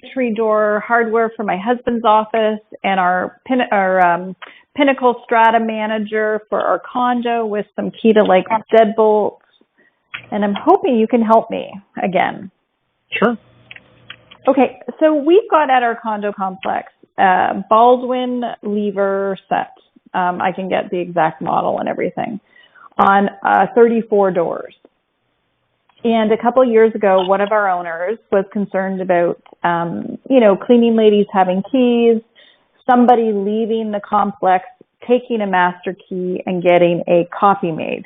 entry door hardware for my husband's office, and our Pinnacle Strata manager for our condo with some key to like deadbolts. And I'm hoping you can help me again. Sure. Okay, so we've got at our condo complex Baldwin lever set. I can get the exact model and everything on 34 doors. And a couple of years ago, one of our owners was concerned about, cleaning ladies having keys, somebody leaving the complex, taking a master key and getting a copy made.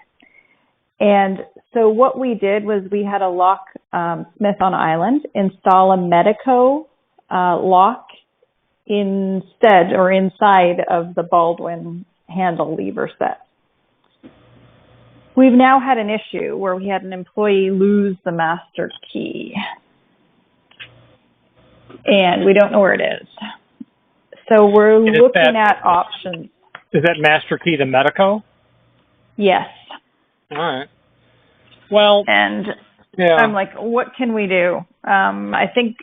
And so what we did was we had a locksmith on island install a Medico lock instead or inside of the Baldwin handle lever set. We've now had an issue where we had an employee lose the master key, and we don't know where it is. So we're looking at options. Is that master key the Medico? Yes. All right. Well, and yeah. I'm like, what can we do? I think,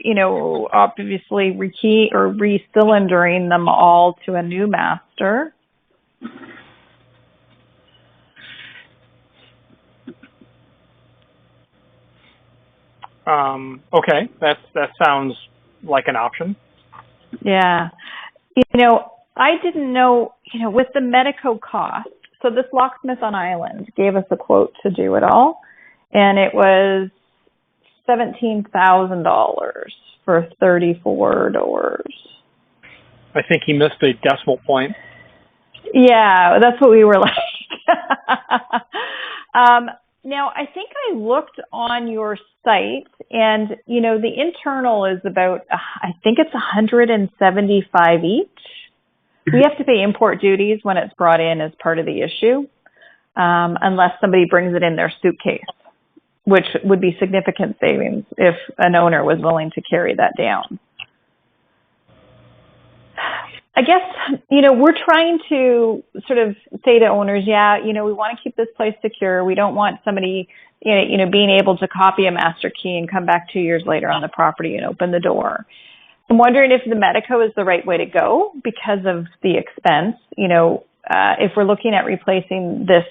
obviously rekey or re-cylindering them all to a new master. Okay, that sounds like an option. Yeah. I didn't know, with the Medico cost, so this locksmith on island gave us a quote to do it all, and it was $17,000 for 34 doors. I think he missed a decimal point. Yeah, that's what we were like. Now, I think I looked on your site, and, the internal is about, I think it's 175 each. We have to pay import duties when it's brought in as part of the issue, unless somebody brings it in their suitcase, which would be significant savings if an owner was willing to carry that down. I guess, we're trying to sort of say to owners, we want to keep this place secure. We don't want somebody, being able to copy a master key and come back 2 years later on the property and open the door. I'm wondering if the Medico is the right way to go because of the expense. If we're looking at replacing this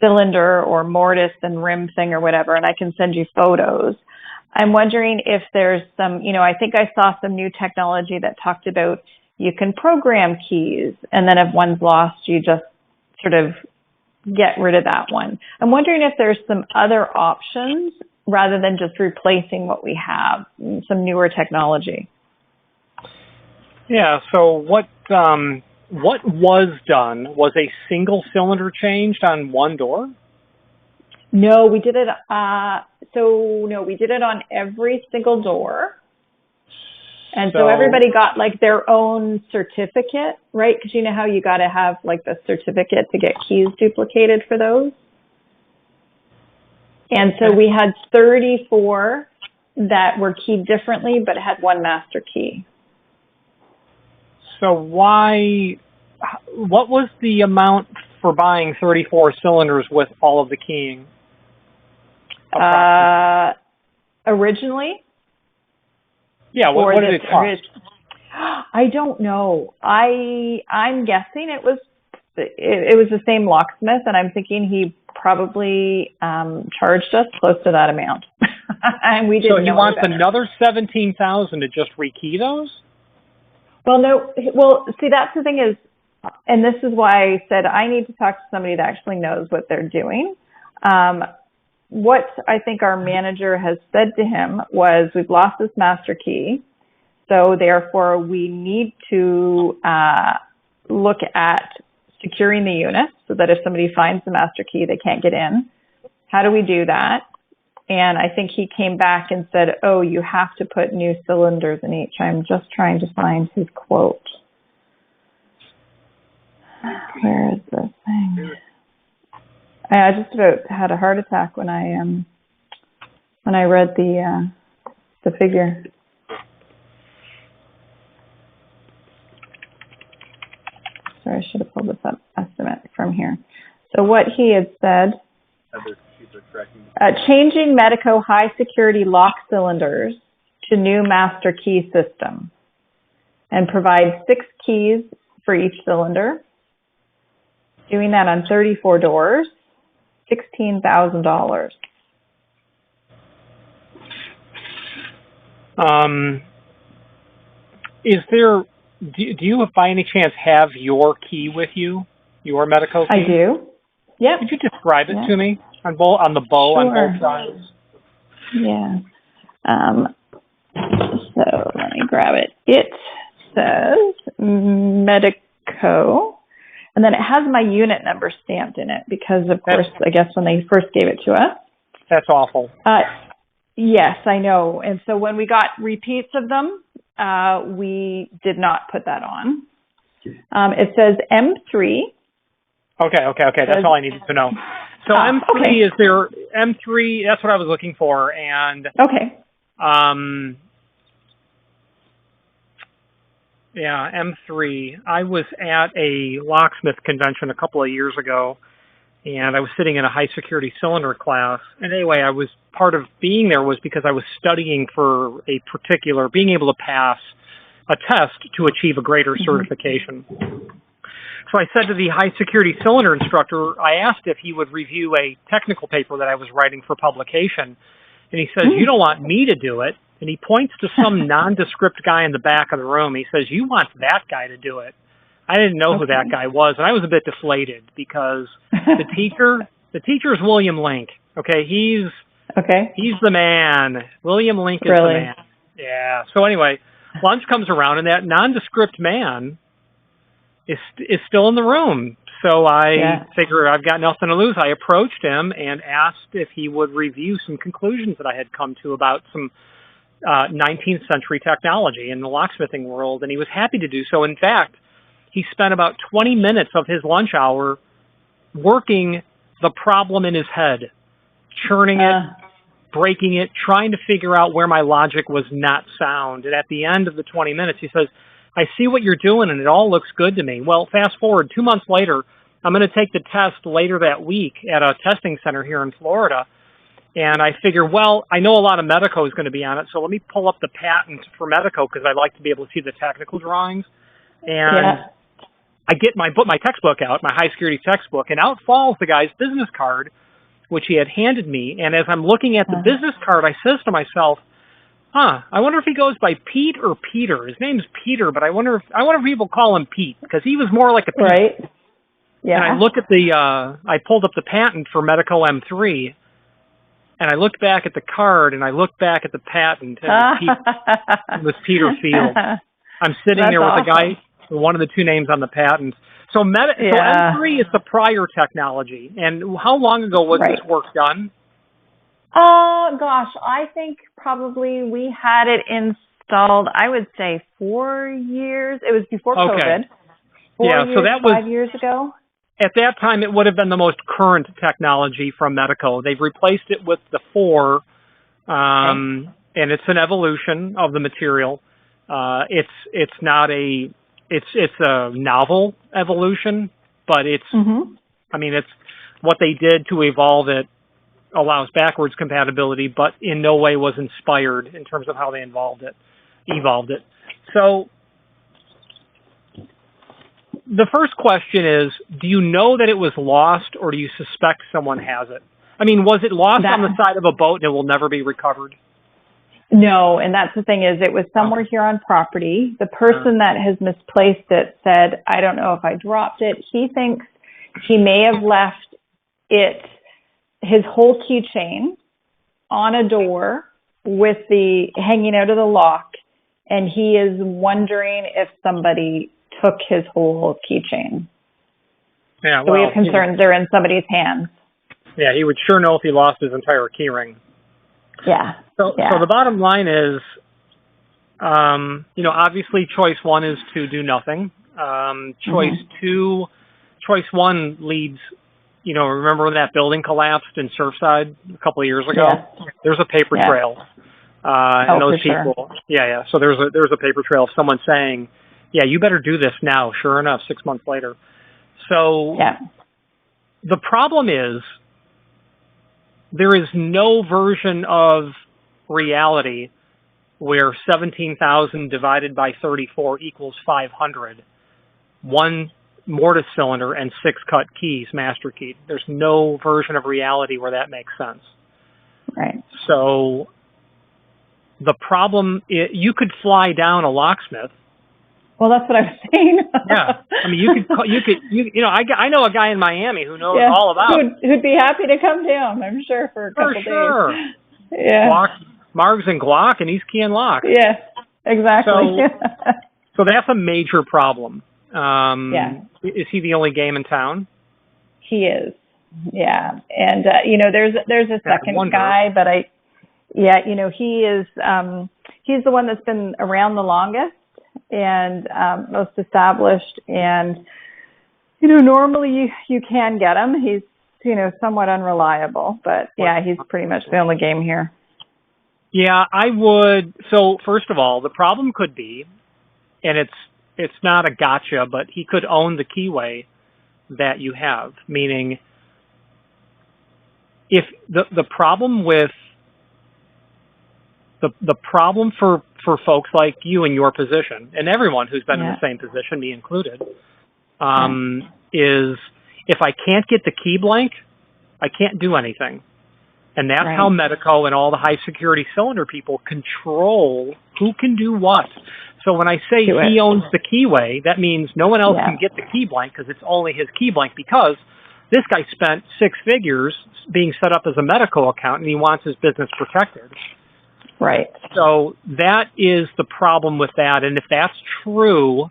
cylinder or mortise and rim thing or whatever, and I can send you photos, I'm wondering if there's some, I think I saw some new technology that talked about you can program keys, and then if one's lost, you just sort of get rid of that one. I'm wondering if there's some other options rather than just replacing what we have, some newer technology. Yeah, so what was done was a single cylinder changed on one door? No, we did it, we did it on every single door. And so everybody got like their own certificate, right? Because you know how you got to have like the certificate to get keys duplicated for those. And so we had 34 that were keyed differently, but had one master key. So what was the amount for buying 34 cylinders with all of the keying? Originally? Yeah, what did it cost? I don't know. I'm guessing it was the same locksmith, and I'm thinking he probably charged us close to that amount. And we didn't. So he wants another $17,000 to just rekey those? Well, no. Well, see, that's the thing is, and this is why I said I need to talk to somebody that actually knows what they're doing. What I think our manager has said to him was, we've lost this master key, so therefore we need to look at securing the unit so that if somebody finds the master key, they can't get in. How do we do that? And I think he came back and said, oh, you have to put new cylinders in each. I'm just trying to find his quote. Where is this thing? I just about had a heart attack when I read the figure. Sorry, I should have pulled this up estimate from here. So what he had said, changing Medico high security lock cylinders to new master key system and provide 6 keys for each cylinder. Doing that on 34 doors, $16,000. Is there, do you by any chance have your key with you, your Medico key? I do. Yep. Could you describe it to me on the bow on both sides? Yeah. So let me grab it. It says Medico, and then it has my unit number stamped in it because, of course, I guess when they first gave it to us. That's awful. Yes, I know. And so when we got repeats of them, we did not put that on. It says M3. Okay. That's all I needed to know. So M3 is there, M3, that's what I was looking for. And yeah, M3. I was at a locksmith convention a couple of years ago, and I was sitting in a high security cylinder class. And anyway, I was part of being there was because I was studying for a particular, being able to pass a test to achieve a greater certification. So I said to the high security cylinder instructor, I asked if he would review a technical paper that I was writing for publication. And he says, you don't want me to do it. And he points to some nondescript guy in the back of the room. He says, you want that guy to do it. I didn't know who that guy was. And I was a bit deflated because the teacher is William Link. Okay. He's the man. William Link is the man. Yeah. So anyway, lunch comes around and that nondescript man is still in the room. So I figure I've got nothing to lose. I approached him and asked if he would review some conclusions that I had come to about some 19th century technology in the locksmithing world, and he was happy to do so. In fact, he spent about 20 minutes of his lunch hour working the problem in his head, churning it, breaking it, trying to figure out where my logic was not sound. And at the end of the 20 minutes, he says, I see what you're doing, and it all looks good to me. Well, fast forward 2 months later, I'm going to take the test later that week at a testing center here in Florida. And I figure, well, I know a lot of Medico is going to be on it, so let me pull up the patent for Medico because I like to be able to see the technical drawings. And I get my textbook out, my high security textbook, and out falls the guy's business card, which he had handed me. And as I'm looking at the business card, I says to myself, I wonder if he goes by Pete or Peter. His name's Peter, but I wonder if people call him Pete because he was more like a Pete. Right. Yeah. And I look at I pulled up the patent for Medico M3, and I looked back at the card, and I looked back at the patent, and it was Peter Field. I'm sitting there with the guy, one of the two names on the patent. So M3 is the prior technology. And how long ago was this work done? Gosh, I think probably we had it installed, I would say 4 years. It was before COVID. 4 years, so that was 5 years ago. At that time, it would have been the most current technology from Medico. They've replaced it with the 4, and it's an evolution of the material. It's not it's a novel evolution, but it's it's what they did to evolve it allows backwards compatibility, but in no way was inspired in terms of how they evolved it. So the first question is, do you know that it was lost, or do you suspect someone has it? I mean, was it lost on the side of a boat and it will never be recovered? No, and that's the thing is it was somewhere here on property. The person that has misplaced it said, I don't know if I dropped it. He thinks he may have left his whole keychain on a door with the hanging out of the lock, and he is wondering if somebody took his whole keychain. Yeah, so we have concerns they're in somebody's hands. Yeah, he would sure know if he lost his entire key ring. Yeah. So the bottom line is, obviously choice 1 is to do nothing. Choice 1 leads, remember when that building collapsed in Surfside a couple of years ago? Yeah. There's a paper trail. And those people, so there's a paper trail of someone saying, you better do this now. Sure enough, 6 months later. So the problem is, there is no version of reality where 17,000 divided by 34 equals 500. One mortise cylinder and 6 cut keys, master keyed. There's no version of reality where that makes sense. Right. So the problem is, you could fly down a locksmith. Well, that's what I was saying. Yeah, I mean, you know, I know a guy in Miami who knows all about who'd be happy to come down, I'm sure, for a couple days. Yeah. Margs and Glock, and he's keying locks. Yeah, exactly. So that's a major problem. Is he the only game in town? He is. Yeah, and you know, there's a second guy, but you know, he is. He's the one that's been around the longest and most established, and you know, normally you can get him. He's, you know, somewhat unreliable, but yeah, he's pretty much the only game here. Yeah, I would. So first of all, the problem could be, and it's not a gotcha, but he could own the Keyway that you have, meaning if the problem with the problem for folks like you in your position, and everyone who's been in the same position, me included, is if I can't get the key blank, I can't do anything. And that's how Medico and all the high security cylinder people control who can do what. So when I say he owns the Keyway, that means no one else can get the key blank because it's only his key blank, because this guy spent 6 figures being set up as a Medico account and he wants his business protected. Right. So that is the problem with that. And if that's true,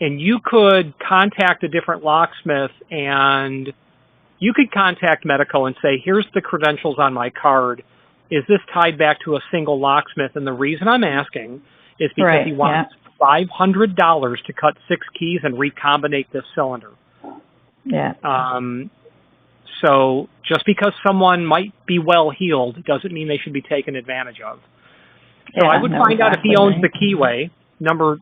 and you could contact a different locksmith, and you could contact Medico and say, here's the credentials on my card. Is this tied back to a single locksmith? And the reason I'm asking is because he wants $500 to cut 6 keys and recombinate this cylinder. Yeah. So just because someone might be well-heeled doesn't mean they should be taken advantage of. So I would find out if he owns the Keyway. Number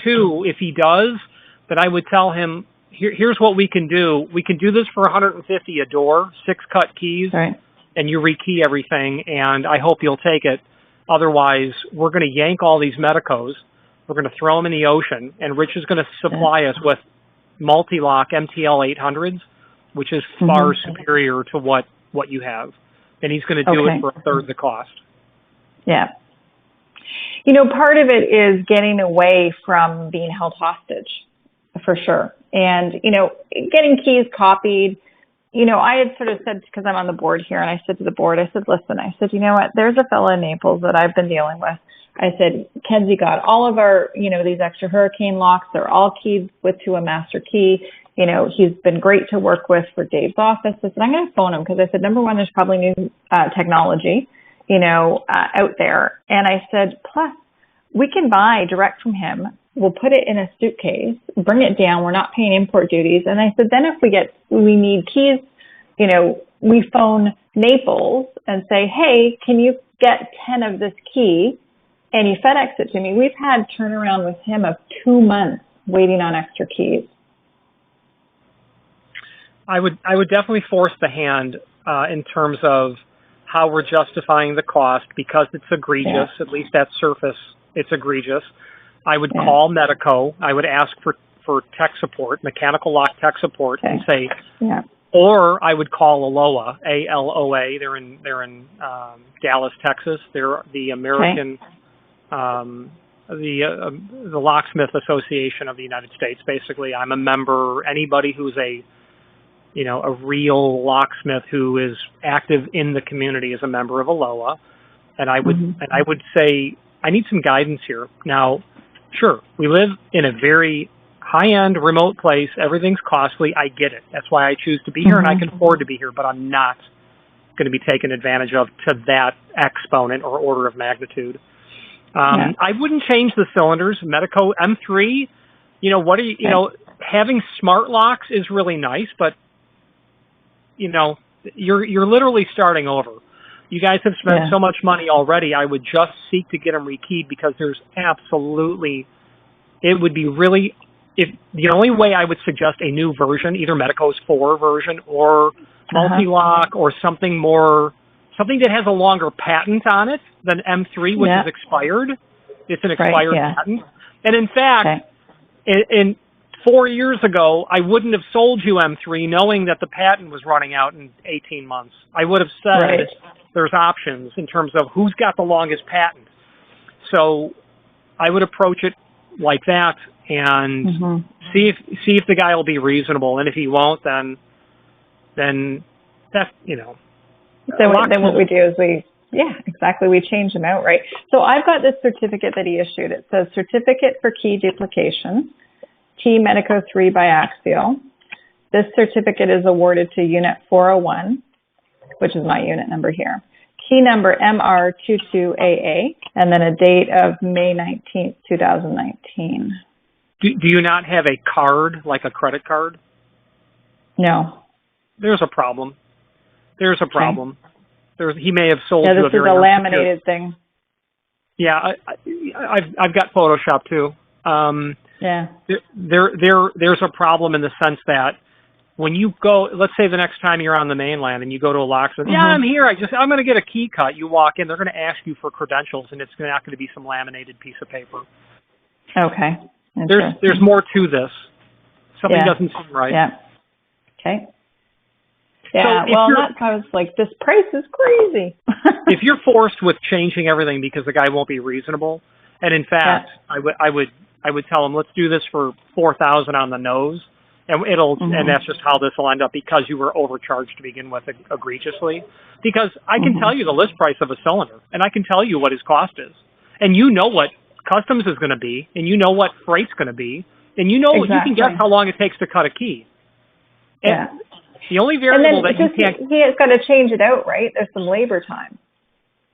2, if he does, then I would tell him, here's what we can do. We can do this for $150 a door, 6 cut keys, and you rekey everything, and I hope you'll take it. Otherwise, we're going to yank all these Medicos. We're going to throw them in the ocean, and Rich is going to supply us with Multilock MTL 800s, which is far superior to what you have. And he's going to do it for a third the cost. Yeah. You know, part of it is getting away from being held hostage, for sure. And, you know, getting keys copied, you know, I had sort of said, because I'm on the board here, and I said to the board, I said, listen, I said, you know what, there's a fella in Naples that I've been dealing with. I said, Kenzie got all of our, you know, these extra hurricane locks. They're all keyed to a master key. You know, he's been great to work with for Dave's office. I said, I'm going to phone him, because I said, number one, there's probably new technology, you know, out there. And I said, plus, we can buy direct from him. We'll put it in a suitcase, bring it down. We're not paying import duties. And I said, then if we need keys, you know, we phone Naples and say, hey, can you get 10 of this key? And you FedEx it to me. We've had turnaround with him of 2 months waiting on extra keys. I would definitely force the hand in terms of how we're justifying the cost, because it's egregious. At least at surface, it's egregious. I would call Medico. I would ask for tech support, mechanical lock tech support, and say, or I would call ALOA, ALOA. They're in Dallas, Texas. They're the American, the Locksmith Association of the United States. Basically, I'm a member. Anybody who's a real locksmith who is active in the community is a member of ALOA. And I would say, I need some guidance here. Now, sure, we live in a very high-end, remote place. Everything's costly. I get it. That's why I choose to be here, and I can afford to be here, but I'm not going to be taken advantage of to that exponent or order of magnitude. I wouldn't change the cylinders. Medico M3, having smart locks is really nice, but, you're literally starting over. You guys have spent so much money already. I would just seek to get them rekeyed, because there's it would be really, if the only way I would suggest a new version, either Medico's 4 version or Multilock or something more something that has a longer patent on it than M3, which is expired. It's an expired patent. And in fact, in 4 years ago, I wouldn't have sold you M3 knowing that the patent was running out in 18 months. I would have said there's options in terms of who's got the longest patent. So I would approach it like that and see if the guy will be reasonable. And if he won't, then that's, So then what we do is we change them out, right? So I've got this certificate that he issued. It says Certificate for Key Duplication, T Medico 3 biaxial. This certificate is awarded to Unit 401, which is my unit number here. Key number MR22AA, and then a date of May 19th, 2019. Do you not have a card, like a credit card? No. There's a problem. He may have sold you a very... this is a laminated thing. Yeah, I've got Photoshop too. There's a problem in the sense that when you go, let's say the next time you're on the mainland and you go to a locksmith, I'm here, I'm going to get a key cut. You walk in, they're going to ask you for credentials, and it's not going to be some laminated piece of paper. Okay. There's more to this. Something doesn't seem right. Yeah. Okay. Yeah, so that's why I was like, this price is crazy. If you're forced with changing everything because the guy won't be reasonable, and in fact, I would tell him, let's do this for $4,000 on the nose, and and that's just how this will end up because you were overcharged to begin with egregiously. Because I can tell you the list price of a cylinder, and I can tell you what his cost is, and you know what customs is going to be, and you know what freight's going to be, and you can guess how long it takes to cut a key. And the only variable that you can't... He has got to change it out, right? There's some labor time.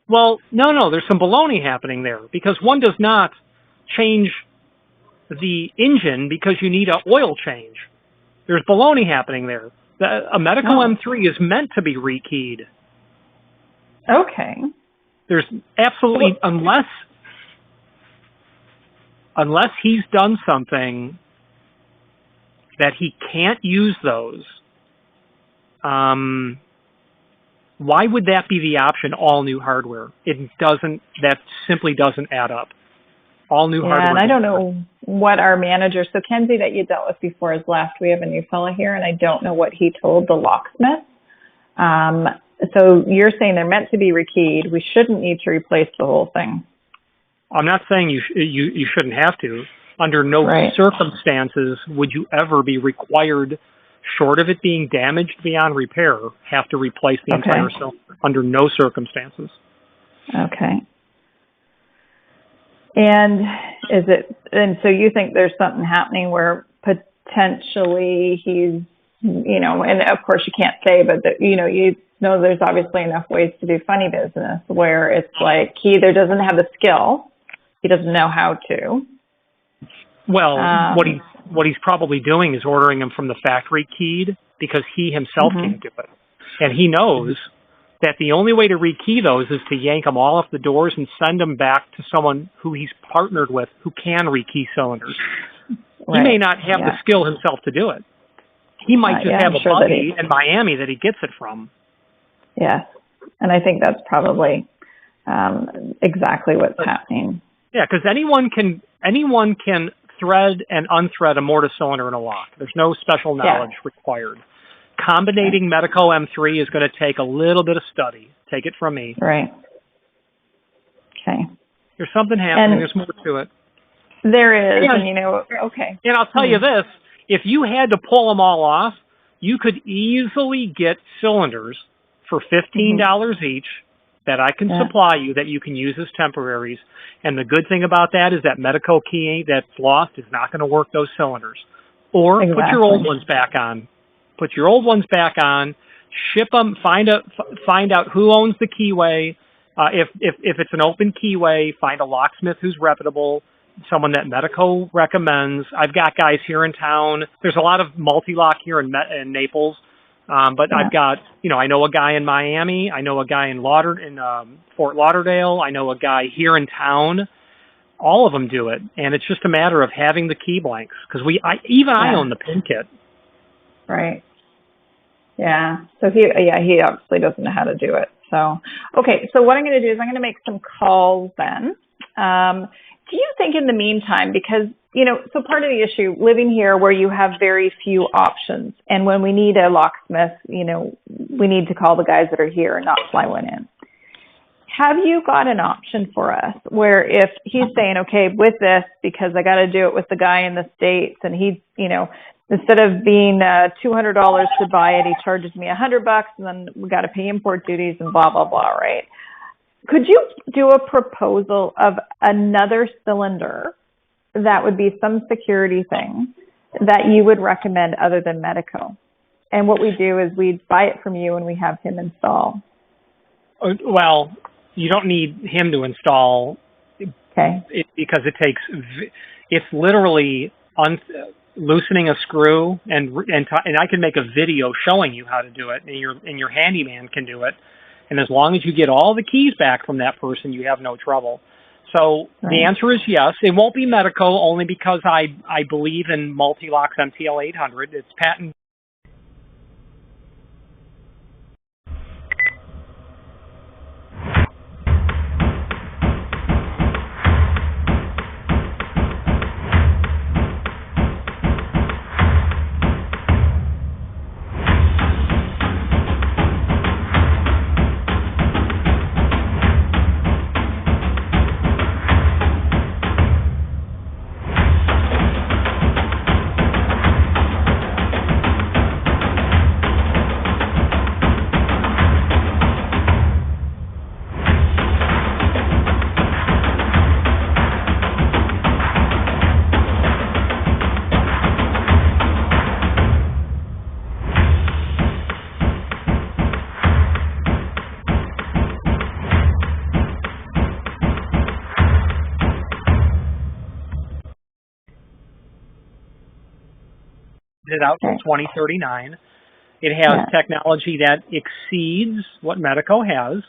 Well, no, there's some baloney happening there because one does not change the engine because you need an oil change. There's baloney happening there. A Medico M3 is meant to be rekeyed. Okay. There's absolutely, unless he's done something that he can't use those, why would that be the option, all new hardware? That simply doesn't add up. All new hardware. And I don't know what our manager, so Kenzie that you dealt with before has left. We have a new fella here, and I don't know what he told the locksmith. So you're saying they're meant to be rekeyed. We shouldn't need to replace the whole thing. I'm not saying you shouldn't have to. Under no circumstances would you ever be required, short of it being damaged beyond repair, have to replace the entire cylinder. Under no circumstances. Okay. And so you think there's something happening where potentially he's, and of course you can't say, but you know there's obviously enough ways to do funny business where it's like he either doesn't have the skill, he doesn't know how to. Well, what he's probably doing is ordering them from the factory keyed because he himself can't do it. And he knows that the only way to rekey those is to yank them all off the doors and send them back to someone who he's partnered with who can rekey cylinders. He may not have the skill himself to do it. He might just have a buddy in Miami that he gets it from. Yes. And I think that's probably exactly what's happening. Yeah, because anyone can thread and unthread a mortise cylinder in a lock. There's no special knowledge required. Combinating Medico M3 is going to take a little bit of study. Take it from me. Right. Okay. There's something happening. There's more to it. There is. And And I'll tell you this. If you had to pull them all off, you could easily get cylinders for $15 each that I can supply you that you can use as temporaries. And the good thing about that is that Medico key that's lost is not going to work those cylinders. Or put your old ones back on. Put your old ones back on. Ship them. Find out who owns the Keyway. If it's an open Keyway, find a locksmith who's reputable. Someone that Medico recommends. I've got guys here in town. There's a lot of Multilock here in Naples. But I've got, I know a guy in Miami. I know a guy in Fort Lauderdale. I know a guy here in town. All of them do it. And it's just a matter of having the key blanks. Because I own the pin kit. Right. Yeah. So he obviously doesn't know how to do it. So, okay. So what I'm going to do is I'm going to make some calls then. Do you think in the meantime, because, so part of the issue living here where you have very few options, and when we need a locksmith, we need to call the guys that are here and not fly one in. Have you got an option for us where if he's saying, okay, with this, because I got to do it with the guy in the States, and he, instead of being $200 to buy it, he charges me $100, and then we got to pay import duties and blah, blah, blah, right? Could you do a proposal of another cylinder that would be some security thing that you would recommend other than Medico? And what we do is we buy it from you and we have him install. Well, you don't need him to install it because it's literally loosening a screw, and I can make a video showing you how to do it, and your handyman can do it. And as long as you get all the keys back from that person, you have no trouble. So the answer is yes. It won't be Medico, only because I believe in Multilock's MTL 800. It's patent. It out to 2039. It has technology that exceeds what Medico has,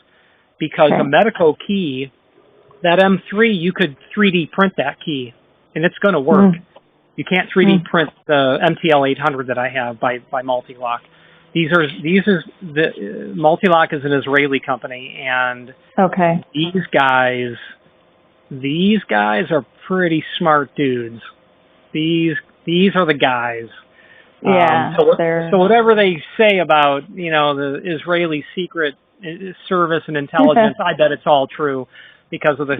because a Medico key, that M3, you could 3D print that key, and it's going to work. You can't 3D print the MTL 800 that I have by Multilock. Multilock is an Israeli company, and these guys are pretty smart dudes. These are the guys. So whatever they say about, the Israeli secret service and intelligence, I bet it's all true because of the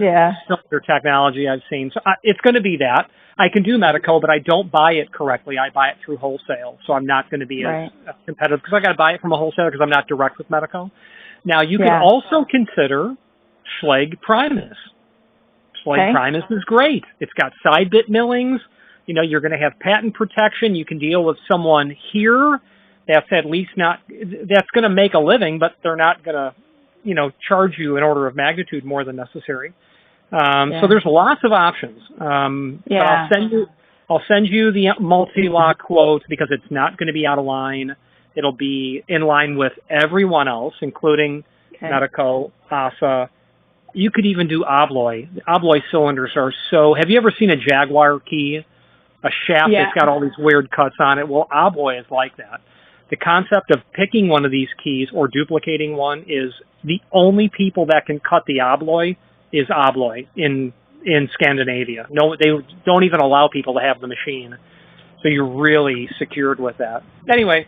cylinder technology I've seen. So it's going to be that. I can do Medico, but I don't buy it correctly. I buy it through wholesale, so I'm not going to be as competitive because I got to buy it from a wholesaler because I'm not direct with Medico. Now, you can also consider Schlage Primus. Schlage Primus is great. It's got side bit millings. You're going to have patent protection. You can deal with someone here that's at least that's going to make a living, but they're not going to, charge you an order of magnitude more than necessary. So there's lots of options. But I'll send you the Multilock quote because it's not going to be out of line. It'll be in line with everyone else, including Medico, ASA. You could even do Obloy. The Obloy cylinders are have you ever seen a Jaguar key? A shaft that's got all these weird cuts on it. Well, Obloy is like that. The concept of picking one of these keys or duplicating one is the only people that can cut the Obloy is Obloy in Scandinavia. No, they don't even allow people to have the machine. So you're really secured with that. Anyway,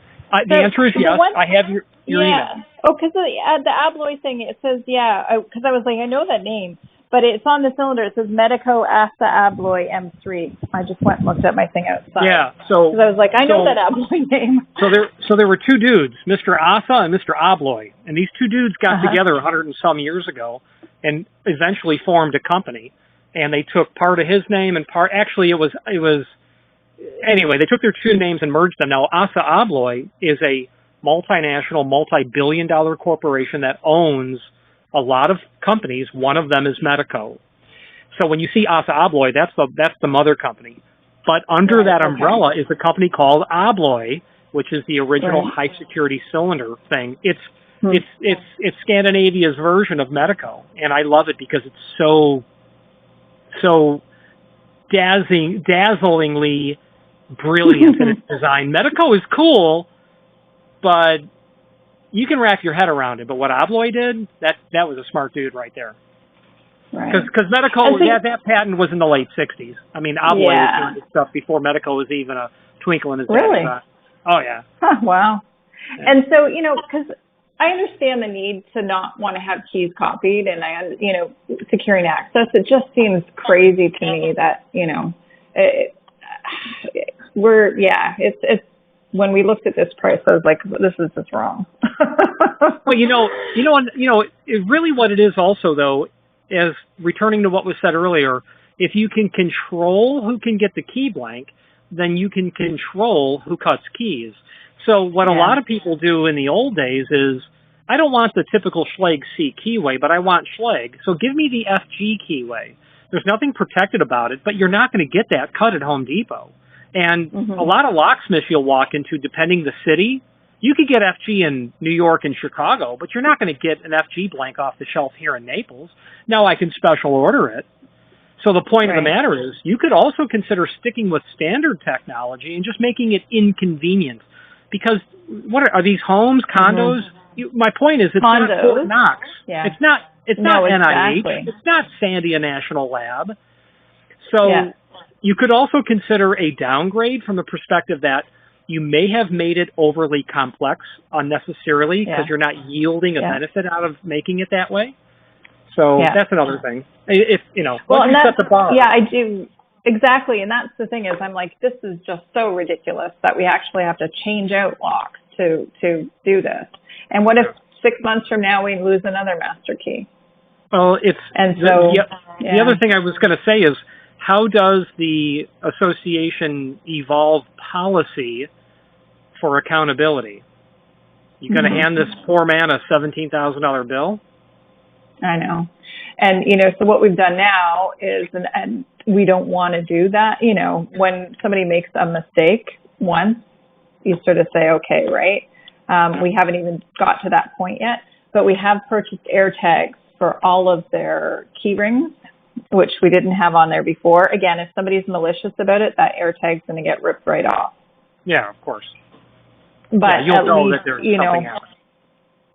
the answer is yes. I have your email. Oh, because the Obloy thing, it says, because I was like, I know that name. But it's on the cylinder. It says Medico ASA Obloy M3. I just went and looked at my thing outside. Yeah, so because I was like, I know that Obloy name. So there were two dudes, Mr. ASA and Mr. Obloy, and these two dudes got together 100 and some years ago, and eventually formed a company. And they took part of his name and part. Actually, it was. Anyway, they took their two names and merged them. Now, ASA Obloy is a multinational, multi-billion-dollar corporation that owns a lot of companies. One of them is Medico. So when you see ASA Obloy, that's the mother company. But under that umbrella is a company called Obloy, which is the original high security cylinder thing. It's Scandinavia's version of Medico, and I love it because it's so dazzlingly brilliant in its design. Medico is cool, but you can wrap your head around it. But what Obloy did, that was a smart dude right there. Right. Because Medico, that patent was in the late 60s. I mean, Obloy was doing this stuff before Medico was even a twinkle in his dad's eye. Oh, yeah. Huh, wow. Yeah. And so, because I understand the need to not want to have keys copied and securing access. It just seems crazy to me that, it's when we looked at this price, I was like, this is just wrong. Well, really what it is also, though, is returning to what was said earlier, if you can control who can get the key blank, then you can control who cuts keys. So what a lot of people do in the old days is, I don't want the typical Schlage C keyway, but I want Schlage. So give me the FG keyway. There's nothing protected about it, but you're not going to get that cut at Home Depot. And a lot of locksmiths you'll walk into, depending the city, you could get FG in New York and Chicago, but you're not going to get an FG blank off the shelf here in Naples. Now I can special order it. So the point of the matter is, you could also consider sticking with standard technology and just making it inconvenient. Because what are these homes, condos? My point is, it's condos. Not Fort Knox. Yeah. It's not NIH. Exactly. It's not Sandia National Lab. So you could also consider a downgrade from the perspective that you may have made it overly complex unnecessarily because you're not yielding a benefit out of making it that way. So that's another thing. If once you set the bar. Yeah, I do. Exactly. And that's the thing is, I'm like, this is just so ridiculous that we actually have to change out locks to do this. And what if 6 months from now we lose another master key? Well, the other thing I was going to say is, how does the association evolve policy for accountability? You going to hand this poor man a $17,000 bill? I know. And, so what we've done now is, and we don't want to do that, when somebody makes a mistake once, you sort of say, okay, right? We haven't even got to that point yet, but we have purchased air tags for all of their key rings, which we didn't have on there before. Again, if somebody's malicious about it, that air tag's going to get ripped right off. Yeah, of course. But you'll know that there's something else.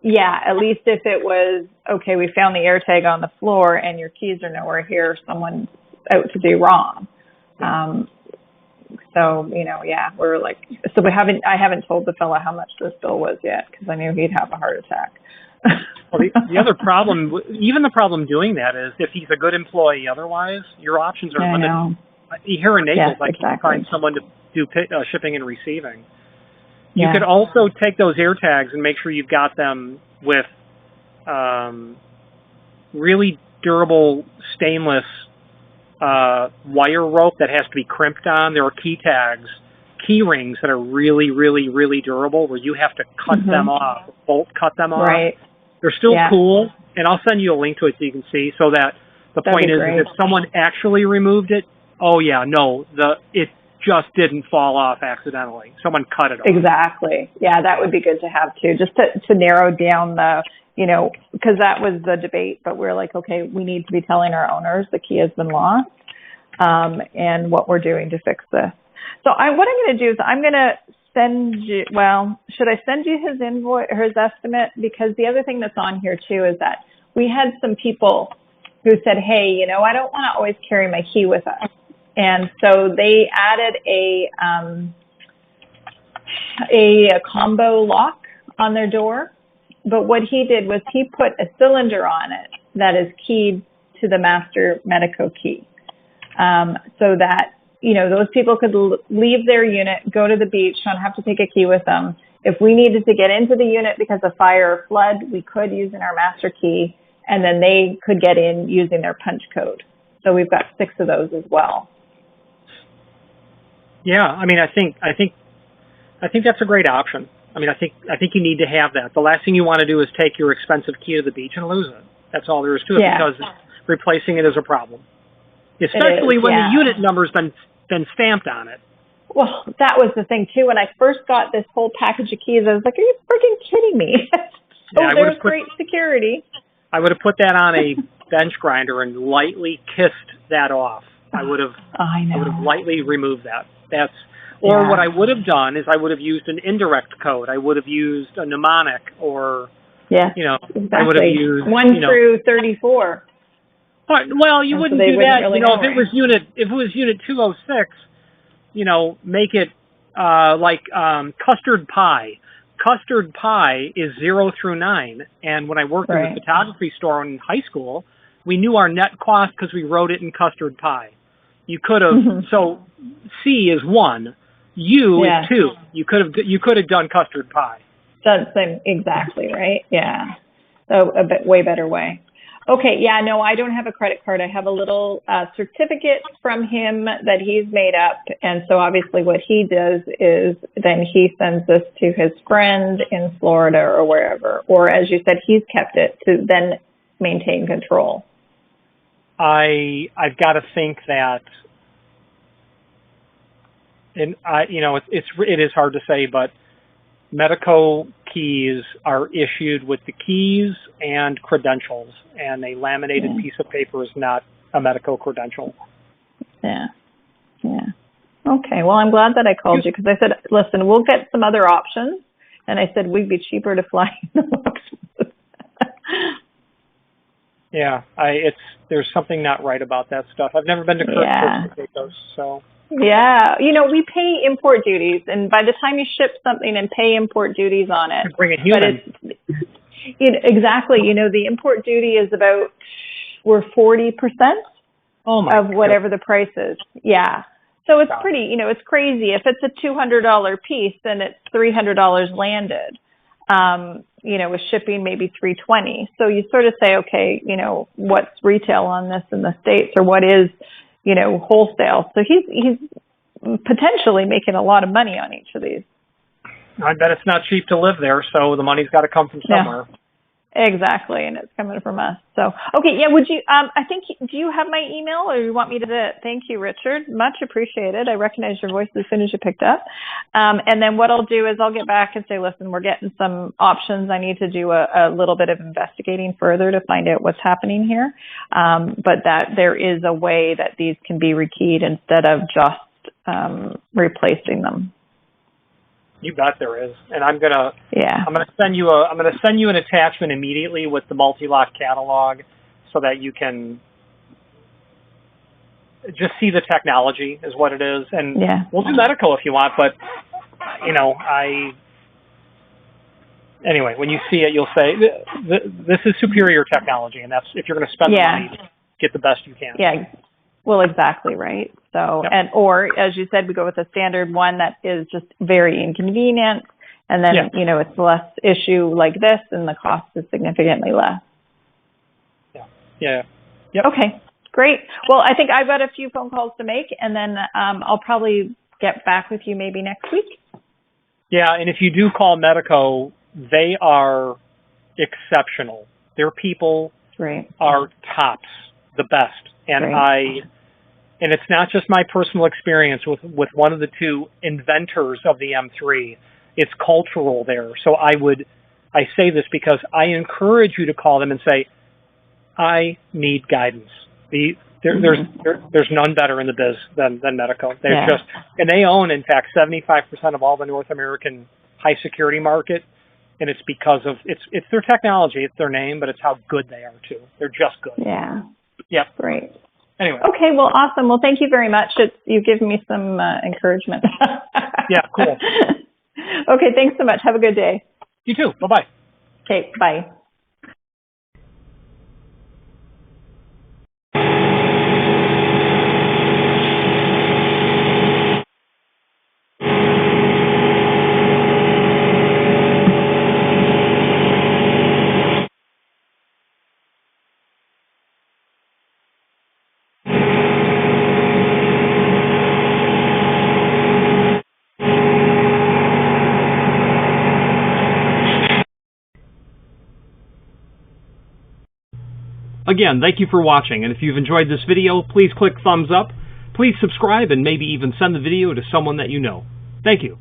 Yeah, at least if it was, okay, we found the air tag on the floor and your keys are nowhere here, someone's out to do wrong. So, we're like, I haven't told the fella how much this bill was yet because I knew he'd have a heart attack. Well, the other problem, even the problem doing that is if he's a good employee otherwise, your options are limited. Here in Naples, I can't find someone to do shipping and receiving. You could also take those air tags and make sure you've got them with really durable stainless wire rope that has to be crimped on. There are key tags, key rings that are really, really, really durable where you have to cut them off, bolt cut them off. Right. They're still cool, and I'll send you a link to it so you can see, so that the point is if someone actually removed it, it just didn't fall off accidentally. Someone cut it off. Exactly. Yeah, that would be good to have too, just to narrow down the, because that was the debate, but we're like, okay, we need to be telling our owners the key has been lost, and what we're doing to fix this. So what I'm going to do is I'm going to send you, should I send you his invoice or his estimate? Because the other thing that's on here too is that we had some people who said, hey, I don't want to always carry my key with us. And so they added a combo lock on their door. But what he did was he put a cylinder on it that is keyed to the master Medico key. So that, those people could leave their unit, go to the beach, don't have to take a key with them. If we needed to get into the unit because of fire or flood, we could using our master key, and then they could get in using their punch code. So we've got 6 of those as well. Yeah, I mean, I think that's a great option. I mean, I think you need to have that. The last thing you want to do is take your expensive key to the beach and lose it. That's all there is to it, because replacing it is a problem, especially when the unit number's been stamped on it. Well, that was the thing too. When I first got this whole package of keys, I was like, "Are you freaking kidding me?" There's great security. I would have put that on a bench grinder and lightly kissed that off. I would have lightly removed that. Or Yeah. what I would have done is I would have used an indirect code. I would have used a mnemonic, or Yeah. I would have Exactly. used 1 through 34. Well, you And so wouldn't they do wouldn't that. really If know, it was unit 206, make it like Custard Pi. Custard Pi is 0 through 9, and when I worked in the photography store in high school, we knew our net cost because we wrote it in Custard Pi. You could have so C is 1, U is 2. You could have done Custard Pi. That's exactly right. Yeah. So way better way. Okay. Yeah. No, I don't have a credit card. I have a little certificate from him that he's made up. And so obviously what he does is then he sends this to his friend in Florida or wherever. Or as you said, he's kept it to then maintain control. I've got to think that, and it is hard to say, but Medico Keys are issued with the keys and credentials, and a laminated piece of paper is not a Medico credential. Yeah. Okay. Well, I'm glad that I called you because I said, listen, we'll get some other options. And I said, we'd be cheaper to fly in the locksmith. Yeah, there's something not right about that stuff. I've never been to Costa Rica, so. Yeah, we pay import duties, and by the time you ship something and pay import duties on it, bring a human. Exactly. The import duty is we're 40% of whatever the price is. Yeah. So it's pretty, it's crazy. If it's a $200 piece, then it's $300 landed. With shipping maybe $320. So you sort of say, okay, what's retail on this in the States, or what is, wholesale? So he's potentially making a lot of money on each of these. I bet it's not cheap to live there, so the money's got to come from somewhere. Yeah. Exactly, and it's coming from us. So, okay, yeah, would you, I think, do you have my email, or you want me to? Thank you, Richard. Much appreciated. I recognized your voice as soon as you picked up. And then what I'll do is I'll get back and say, listen, we're getting some options. I need to do a little bit of investigating further to find out what's happening here. But that there is a way that these can be rekeyed instead of just replacing them. You bet there is, and I'm gonna send you an attachment immediately with the Multilock catalog, so that you can just see the technology is what it is, and we'll do Medico if you want. But anyway, when you see it, you'll say this is superior technology, and that's if you're going to spend the money, get the best you can. Yeah. Well, exactly right. So, or as you said, we go with a standard one that is just very inconvenient, and then it's less issue like this, and the cost is significantly less. Yeah. Yep. Okay, great. Well, I think I've got a few phone calls to make, and then I'll probably get back with you maybe next week. Yeah, and if you do call Medico, they are exceptional. Their people are tops, the best, and And it's not just my personal experience with one of the two inventors of the M3. It's cultural there. So I say this because I encourage you to call them and say, I need guidance. There's none better in the biz than Medico. And they own, in fact, 75% of all the North American high security market. And it's because of, it's their technology, it's their name, but it's how good they are too. They're just good. Yeah. Yep. Great. Anyway. Okay, well, awesome. Well, thank you very much. You've given me some encouragement. Yeah, cool. Okay, thanks so much. Have a good day. You too. Bye-bye. Okay, bye. Again, thank you for watching, and if you've enjoyed this video, please click thumbs up, please subscribe, and maybe even send the video to someone that you know. Thank you.